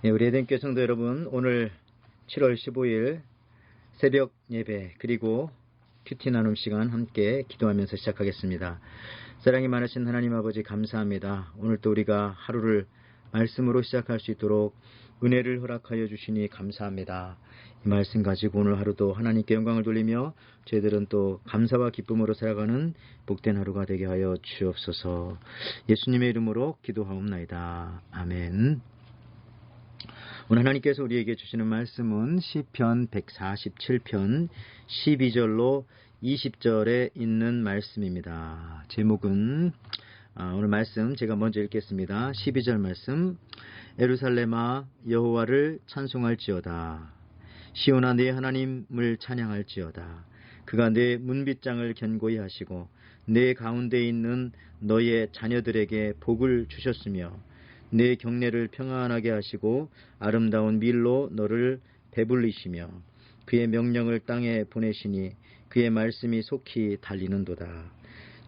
네, 우리 에덴교회 성도 여러분, 오늘 7월 15일 새벽 예배 그리고 큐티 나눔 시간 함께 기도하면서 시작하겠습니다. 사랑이 많으신 하나님 아버지 감사합니다. 오늘 또 우리가 하루를 말씀으로 시작할 수 있도록 은혜를 허락하여 주시니 감사합니다. 이 말씀 가지고 오늘 하루도 하나님께 영광을 돌리며 저희들은 또 감사와 기쁨으로 살아가는 복된 하루가 되게 하여 주옵소서. 예수님의 이름으로 기도하옵나이다. 아멘. 오늘 하나님께서 우리에게 주시는 말씀은 시편 147편 12절로 20절에 있는 말씀입니다. 제목은 오늘 말씀 제가 먼저 읽겠습니다. 12절 말씀. 예루살렘아 여호와를 찬송할지어다. 시온아 네 하나님을 찬양할지어다. 그가 네 문빗장을 견고히 하시고 네 가운데 있는 너의 자녀들에게 복을 주셨으며 내 경내를 평안하게 하시고 아름다운 밀로 너를 배불리시며 그의 명령을 땅에 보내시니 그의 말씀이 속히 달리는도다.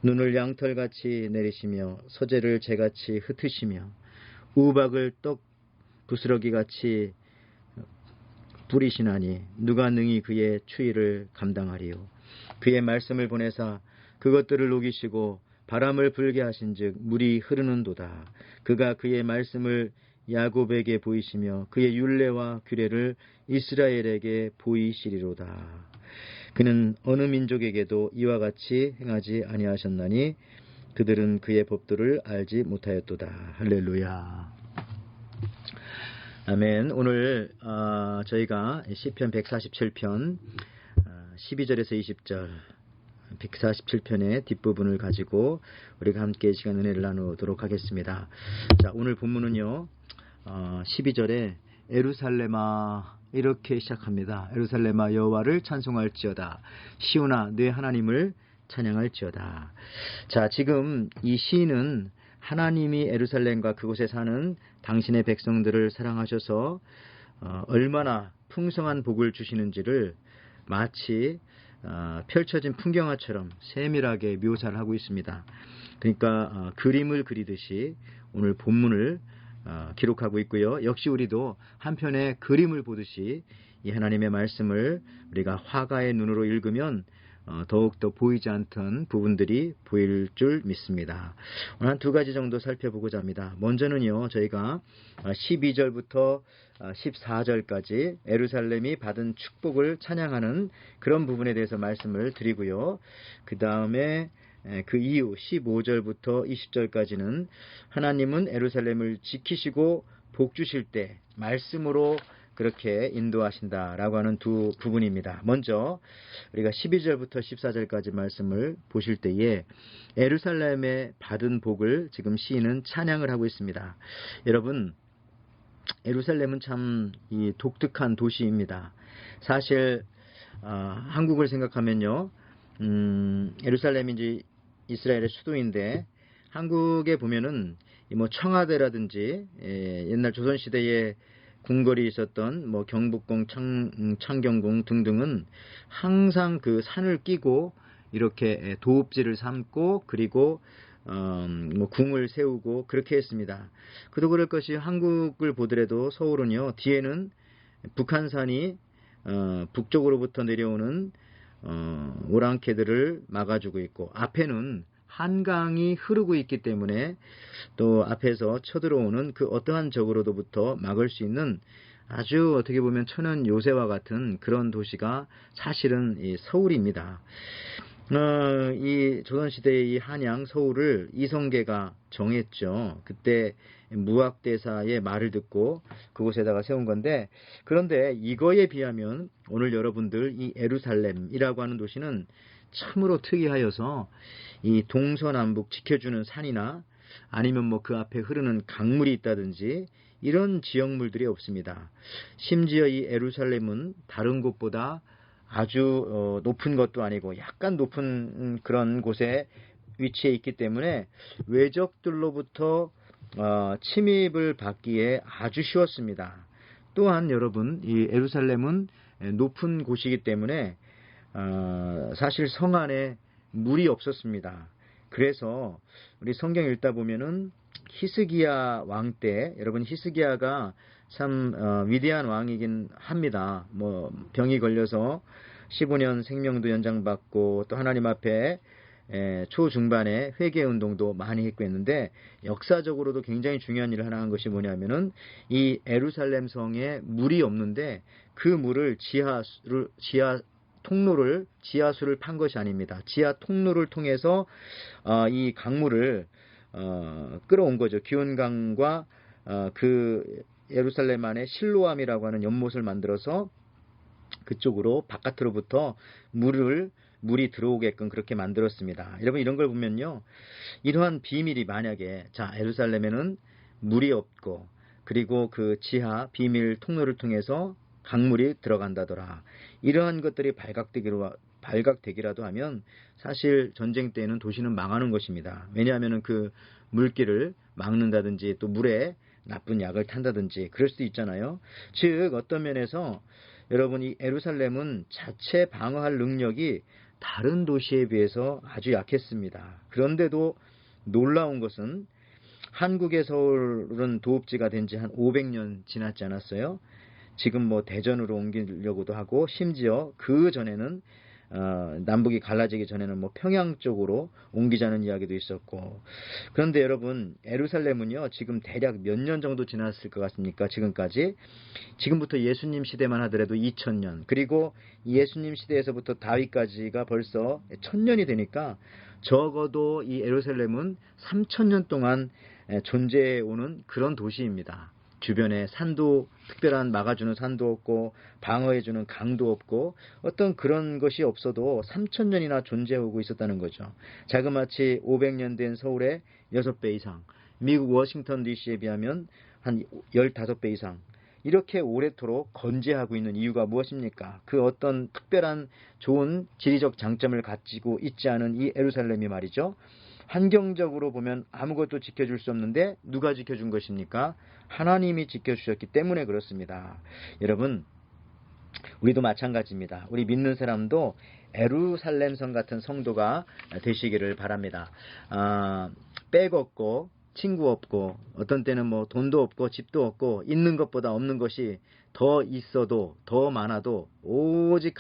눈을 양털같이 내리시며 서재를 재같이 흩으시며 우박을 떡 부스러기같이 뿌리시나니 누가 능히 그의 추위를 감당하리요. 그의 말씀을 보내사 그것들을 녹이시고 바람을 불게 하신즉 물이 흐르는도다. 그가 그의 말씀을 야곱에게 보이시며 그의 율례와 규례를 이스라엘에게 보이시리로다. 그는 어느 민족에게도 이와 같이 행하지 아니하셨나니 그들은 그의 법도를 알지 못하였도다. 할렐루야. 아멘. 오늘 저희가 시편 147편 12절에서 20절 147편의 뒷부분을 가지고 우리가 함께 시간 은혜를 나누도록 하겠습니다. 자, 오늘 본문은요 12절에 예루살렘아 이렇게 시작합니다. 예루살렘아 여호와를 찬송할지어다. 시온아 네 하나님을 찬양할지어다. 자, 지금 이 시인은 하나님이 예루살렘과 그곳에 사는 당신의 백성들을 사랑하셔서 얼마나 풍성한 복을 주시는지를 마치 펼쳐진 풍경화처럼 세밀하게 묘사를 하고 있습니다. 그러니까 그림을 그리듯이 오늘 본문을 기록하고 있고요. 역시 우리도 한편의 그림을 보듯이 이 하나님의 말씀을 우리가 화가의 눈으로 읽으면 더욱더 보이지 않던 부분들이 보일 줄 믿습니다. 오늘 한 두 가지 정도 살펴보고자 합니다. 먼저는요, 저희가 12절부터 14절까지 예루살렘이 받은 축복을 찬양하는 그런 부분에 대해서 말씀을 드리고요. 그 다음에 그 이후 15절부터 20절까지는 하나님은 예루살렘을 지키시고 복 주실 때 말씀으로 그렇게 인도하신다라고 하는 두 부분입니다. 먼저 우리가 12절부터 14절까지 말씀을 보실 때에 예루살렘에 받은 복을 지금 시인은 찬양을 하고 있습니다. 여러분, 예루살렘은 참 이 독특한 도시입니다. 사실 한국을 생각하면요, 예루살렘이 이제 이스라엘의 수도인데 한국에 보면은 뭐 청와대라든지 옛날 조선시대에 궁궐이 있었던 뭐 경복궁, 창경궁 등등은 항상 그 산을 끼고 이렇게 도읍지를 삼고 그리고 뭐 궁을 세우고 그렇게 했습니다. 그도 그럴 것이 한국을 보더라도 서울은요, 뒤에는 북한산이 북쪽으로부터 내려오는 오랑캐들을 막아주고 있고 앞에는 한강이 흐르고 있기 때문에 또 앞에서 쳐들어오는 그 어떠한 적으로부터 막을 수 있는 아주 어떻게 보면 천연 요새와 같은 그런 도시가 사실은 이 서울입니다. 이 조선시대의 이 한양 서울을 이성계가 정했죠. 그때 무학대사의 말을 듣고 그곳에다가 세운 건데, 그런데 이거에 비하면 오늘 여러분들 이 예루살렘이라고 하는 도시는 참으로 특이하여서 이 동서남북 지켜주는 산이나 아니면 뭐 그 앞에 흐르는 강물이 있다든지 이런 지역물들이 없습니다. 심지어 이 예루살렘은 다른 곳보다 아주 높은 것도 아니고 약간 높은 그런 곳에 위치해 있기 때문에 외적들로부터 침입을 받기에 아주 쉬웠습니다. 또한 여러분, 이 예루살렘은 높은 곳이기 때문에 사실 성 안에 물이 없었습니다. 그래서 우리 성경 읽다 보면은 히스기야 왕 때, 여러분 히스기야가 참 위대한 왕이긴 합니다. 뭐 병이 걸려서 15년 생명도 연장받고 또 하나님 앞에 초중반에 회개운동도 많이 했고 했는데 역사적으로도 굉장히 중요한 일을 하나 한 것이 뭐냐면은 이 예루살렘 성에 물이 없는데 그 물을 지하수를 판 것이 아닙니다. 지하 통로를 통해서 이 강물을 끌어온 거죠. 기온강과 그 예루살렘 안에 실로암이라고 하는 연못을 만들어서 그쪽으로 바깥으로부터 물이 들어오게끔 그렇게 만들었습니다. 여러분 이런 걸 보면요. 이러한 비밀이 만약에 예루살렘에는 물이 없고 그리고 그 지하 비밀 통로를 통해서 강물이 들어간다더라. 이러한 것들이 발각되기라도 하면 사실 전쟁 때에는 도시는 망하는 것입니다. 왜냐하면 그 물길을 막는다든지 또 물에 나쁜 약을 탄다든지 그럴 수도 있잖아요. 즉 어떤 면에서 여러분 이 예루살렘은 자체 방어할 능력이 다른 도시에 비해서 아주 약했습니다. 그런데도 놀라운 것은 한국의 서울은 도읍지가 된 지 한 500년 지났지 않았어요? 지금 뭐 대전으로 옮기려고도 하고 심지어 그 전에는 남북이 갈라지기 전에는 뭐 평양 쪽으로 옮기자는 이야기도 있었고 그런데 여러분 예루살렘은요 지금 대략 몇 년 정도 지났을 것 같습니까? 지금부터 예수님 시대만 하더라도 2000년 그리고 예수님 시대에서부터 다윗까지가 벌써 1000년이 되니까 적어도 이 예루살렘은 3000년 동안 존재해오는 그런 도시입니다. 주변에 산도 특별한 막아주는 산도 없고 방어해주는 강도 없고 어떤 그런 것이 없어도 3000년이나 존재하고 있었다는 거죠. 자그마치 500년 된 서울의 6배 이상, 미국 워싱턴 DC에 비하면 한 15배 이상 이렇게 오래도록 건재하고 있는 이유가 무엇입니까? 그 어떤 특별한 좋은 지리적 장점을 가지고 있지 않은 이 예루살렘이 말이죠. 환경적으로 보면 아무것도 지켜줄 수 없는데 누가 지켜준 것입니까? 하나님이 지켜주셨기 때문에 그렇습니다. 여러분 우리도 마찬가지입니다. 우리 믿는 사람도 예루살렘성 같은 성도가 되시기를 바랍니다. 백 없고 친구 없고 어떤 때는 뭐 돈도 없고 집도 없고 있는 것보다 없는 것이 더 있어도 더 많아도 오직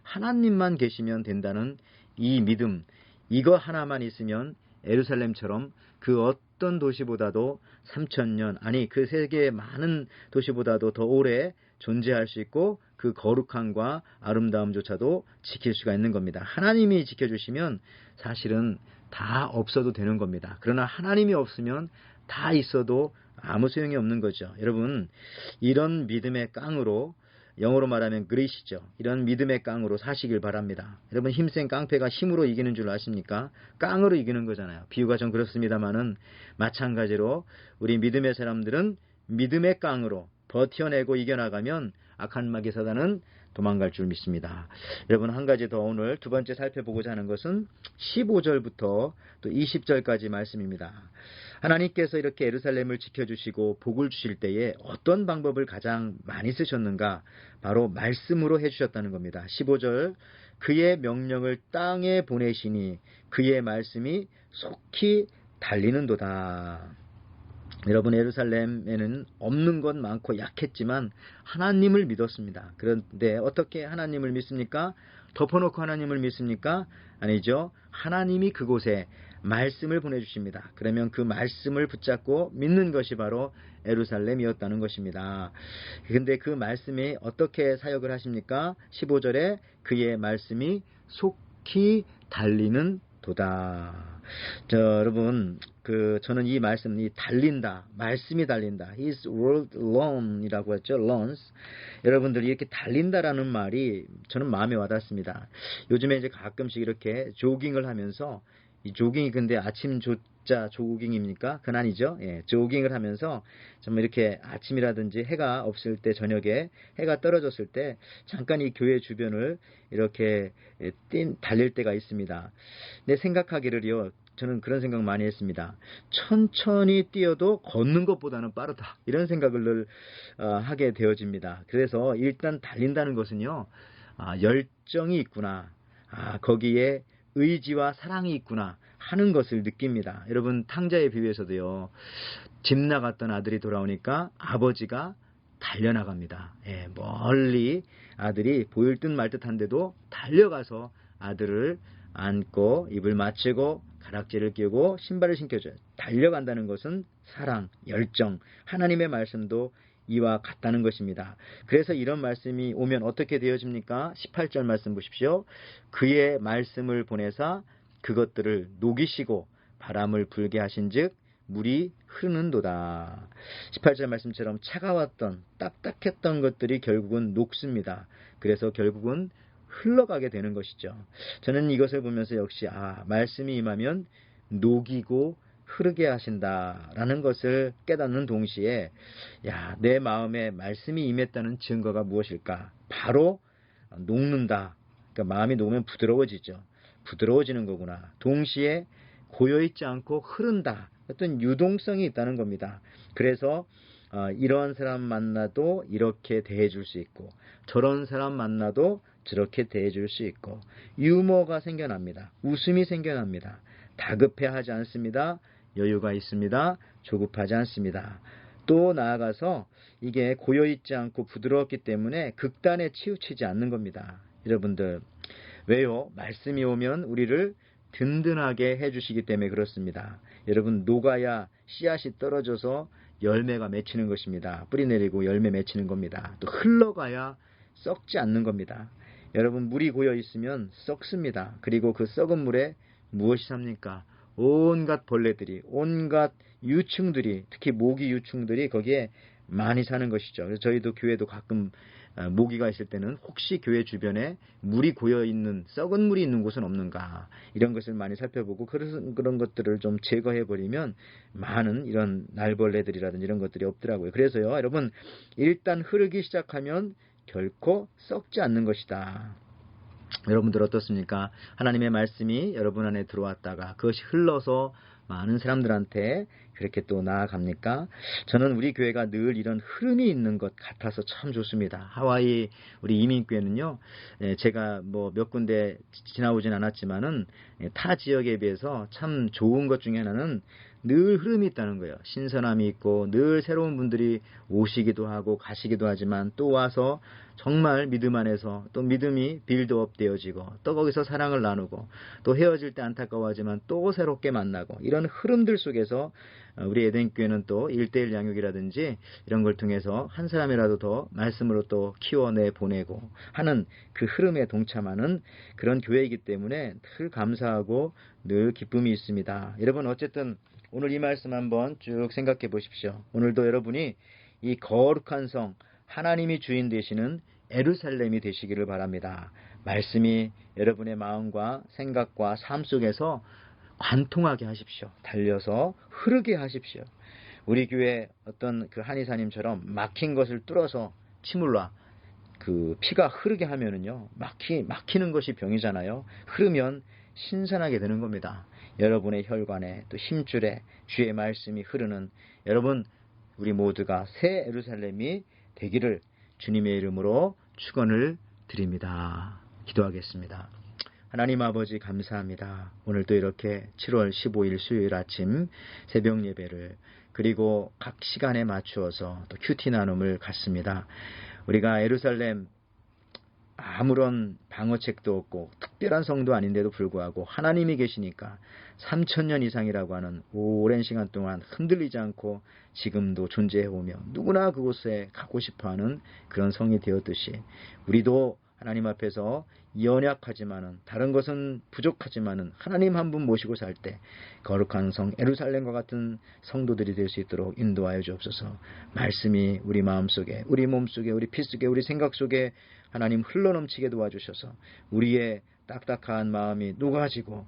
하나님만 계시면 된다는 이 믿음 이거 하나만 있으면 예루살렘처럼 그 어떤 도시보다도 3000년 아니 그 세계의 많은 도시보다도 더 오래 존재할 수 있고 그 거룩함과 아름다움조차도 지킬 수가 있는 겁니다. 하나님이 지켜주시면 사실은 다 없어도 되는 겁니다. 그러나 하나님이 없으면 다 있어도 아무 소용이 없는 거죠. 여러분 이런 믿음의 깡으로 영어로 말하면 그릿이죠. 이런 믿음의 깡으로 사시길 바랍니다. 여러분 힘센 깡패가 힘으로 이기는 줄 아십니까? 깡으로 이기는 거잖아요. 비유가 좀 그렇습니다만은 마찬가지로 우리 믿음의 사람들은 믿음의 깡으로 버텨내고 이겨나가면 악한 마귀 사단은 도망갈 줄 믿습니다. 여러분 한 가지 더 오늘 두 번째 살펴보고자 하는 것은 15절부터 또 20절까지 말씀입니다. 하나님께서 이렇게 예루살렘을 지켜주시고 복을 주실 때에 어떤 방법을 가장 많이 쓰셨는가? 바로 말씀으로 해주셨다는 겁니다. 15절 그의 명령을 땅에 보내시니 그의 말씀이 속히 달리는도다. 여러분 예루살렘에는 없는 것 많고 약했지만 하나님을 믿었습니다. 그런데 어떻게 하나님을 믿습니까? 덮어놓고 하나님을 믿습니까? 아니죠. 하나님이 그곳에 말씀을 보내주십니다. 그러면 그 말씀을 붙잡고 믿는 것이 바로 예루살렘이었다는 것입니다. 그런데 그 말씀이 어떻게 사역을 하십니까? 15절에 그의 말씀이 속히 달리는 도다. 여러분 저는 이 말씀이 달린다. 말씀이 달린다. His word alone 이라고 했죠. runs. 여러분들이 이렇게 달린다라는 말이 저는 마음에 와닿습니다. 요즘에 이제 가끔씩 이렇게 조깅을 하면서 이 조깅이 근데 아침 조자 조깅입니까? 그건 아니죠. 예, 조깅을 하면서 정말 이렇게 아침이라든지 해가 없을 때 저녁에 해가 떨어졌을 때 잠깐 이 교회 주변을 이렇게 달릴 때가 있습니다. 근데 생각하기를요. 저는 그런 생각 많이 했습니다. 천천히 뛰어도 걷는 것보다는 빠르다. 이런 생각을 늘 하게 되어집니다. 그래서 일단 달린다는 것은요. 열정이 있구나. 거기에 의지와 사랑이 있구나 하는 것을 느낍니다. 여러분 탕자의 비유에서도요. 집 나갔던 아들이 돌아오니까 아버지가 달려나갑니다. 예, 멀리 아들이 보일 듯 말 듯한데도 달려가서 아들을 안고 입을 맞추고 가락지를 끼우고 신발을 신겨줘요. 달려간다는 것은 사랑, 열정, 하나님의 말씀도 이와 같다는 것입니다. 그래서 이런 말씀이 오면 어떻게 되어집니까? 18절 말씀 보십시오. 그의 말씀을 보내사 그것들을 녹이시고 바람을 불게 하신즉 물이 흐르는도다. 18절 말씀처럼 차가웠던 딱딱했던 것들이 결국은 녹습니다. 그래서 결국은 흘러가게 되는 것이죠. 저는 이것을 보면서 역시 말씀이 임하면 녹이고 흐르게 하신다라는 것을 깨닫는 동시에 내 마음에 말씀이 임했다는 증거가 무엇일까? 바로 녹는다. 그러니까 마음이 녹으면 부드러워지죠. 부드러워지는 거구나. 동시에 고여있지 않고 흐른다. 어떤 유동성이 있다는 겁니다. 그래서 이런 사람 만나도 이렇게 대해줄 수 있고 저런 사람 만나도 저렇게 대해줄 수 있고 유머가 생겨납니다. 웃음이 생겨납니다. 다급해하지 않습니다. 여유가 있습니다. 조급하지 않습니다. 또 나아가서 이게 고여있지 않고 부드러웠기 때문에 극단에 치우치지 않는 겁니다. 여러분들 왜요? 말씀이 오면 우리를 든든하게 해주시기 때문에 그렇습니다. 여러분 녹아야 씨앗이 떨어져서 열매가 맺히는 것입니다. 뿌리 내리고 열매 맺히는 겁니다. 또 흘러가야 썩지 않는 겁니다. 여러분 물이 고여 있으면 썩습니다. 그리고 그 썩은 물에 무엇이 삽니까? 온갖 벌레들이, 온갖 유충들이, 특히 모기 유충들이 거기에 많이 사는 것이죠. 그래서 저희도 교회도 가끔 모기가 있을 때는 혹시 교회 주변에 물이 고여있는 썩은 물이 있는 곳은 없는가 이런 것을 많이 살펴보고 그런 것들을 좀 제거해버리면 많은 이런 날벌레들이라든지 이런 것들이 없더라고요. 그래서요 여러분 일단 흐르기 시작하면 결코 썩지 않는 것이다. 여러분들 어떻습니까? 하나님의 말씀이 여러분 안에 들어왔다가 그것이 흘러서 많은 사람들한테 그렇게 또 나아갑니까? 저는 우리 교회가 늘 이런 흐름이 있는 것 같아서 참 좋습니다. 하와이 우리 이민교회는요, 제가 뭐 몇 군데 지나오진 않았지만은 타 지역에 비해서 참 좋은 것 중에 하나는 늘 흐름이 있다는 거예요. 신선함이 있고 늘 새로운 분들이 오시기도 하고 가시기도 하지만 또 와서 정말 믿음 안에서 또 믿음이 빌드업 되어지고 또 거기서 사랑을 나누고 또 헤어질 때 안타까워하지만 또 새롭게 만나고 이런 흐름들 속에서 우리 에덴교회는 또 1:1 양육이라든지 이런 걸 통해서 한 사람이라도 더 말씀으로 또 키워내 보내고 하는 그 흐름에 동참하는 그런 교회이기 때문에 늘 감사하고 늘 기쁨이 있습니다. 여러분 어쨌든 오늘 이 말씀 한번 쭉 생각해 보십시오. 오늘도 여러분이 이 거룩한 성 하나님이 주인 되시는 예루살렘이 되시기를 바랍니다. 말씀이 여러분의 마음과 생각과 삶 속에서 관통하게 하십시오. 달려서 흐르게 하십시오. 우리 교회 어떤 그 한의사님처럼 막힌 것을 뚫어서 침울라 그 피가 흐르게 하면은요 막히는 것이 병이잖아요. 흐르면 신선하게 되는 겁니다. 여러분의 혈관에 또 힘줄에 주의 말씀이 흐르는 여러분 우리 모두가 새 예루살렘이 되기를 주님의 이름으로 축원을 드립니다. 기도하겠습니다. 하나님 아버지 감사합니다. 오늘도 이렇게 7월 15일 수요일 아침 새벽 예배를 그리고 각 시간에 맞추어서 또 큐티 나눔을 갖습니다. 우리가 예루살렘 아무런 방어책도 없고 특별한 성도 아닌데도 불구하고 하나님이 계시니까 3000년 이상이라고 하는 오랜 시간 동안 흔들리지 않고 지금도 존재해오며 누구나 그곳에 가고 싶어하는 그런 성이 되었듯이 우리도 하나님 앞에서 연약하지만은 다른 것은 부족하지만은 하나님 한 분 모시고 살 때 거룩한 성 예루살렘과 같은 성도들이 될 수 있도록 인도하여 주옵소서. 말씀이 우리 마음속에 우리 몸속에 우리 피 속에 우리 생각 속에 하나님 흘러넘치게 도와주셔서 우리의 딱딱한 마음이 녹아지고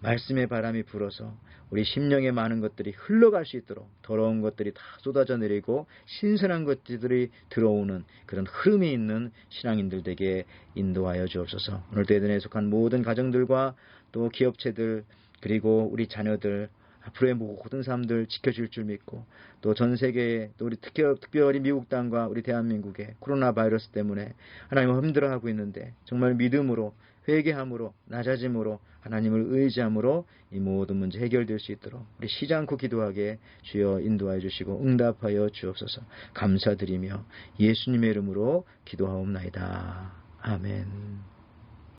말씀의 바람이 불어서 우리 심령에 많은 것들이 흘러갈 수 있도록 더러운 것들이 다 쏟아져 내리고 신선한 것들이 들어오는 그런 흐름이 있는 신앙인들 되게 인도하여 주옵소서. 오늘도 에덴에 속한 모든 가정들과 또 기업체들 그리고 우리 자녀들 앞으로의 모든 사람들 지켜줄 줄 믿고 또 전 세계에 또 우리 특별히 미국 땅과 우리 대한민국의 코로나 바이러스 때문에 하나님 힘들어하고 있는데 정말 믿음으로 회개함으로 낮아짐으로 하나님을 의지함으로 이 모든 문제 해결될 수 있도록 우리 쉬지 않고 기도하게 주여 인도하여 주시고 응답하여 주옵소서. 감사드리며 예수님의 이름으로 기도하옵나이다. 아멘.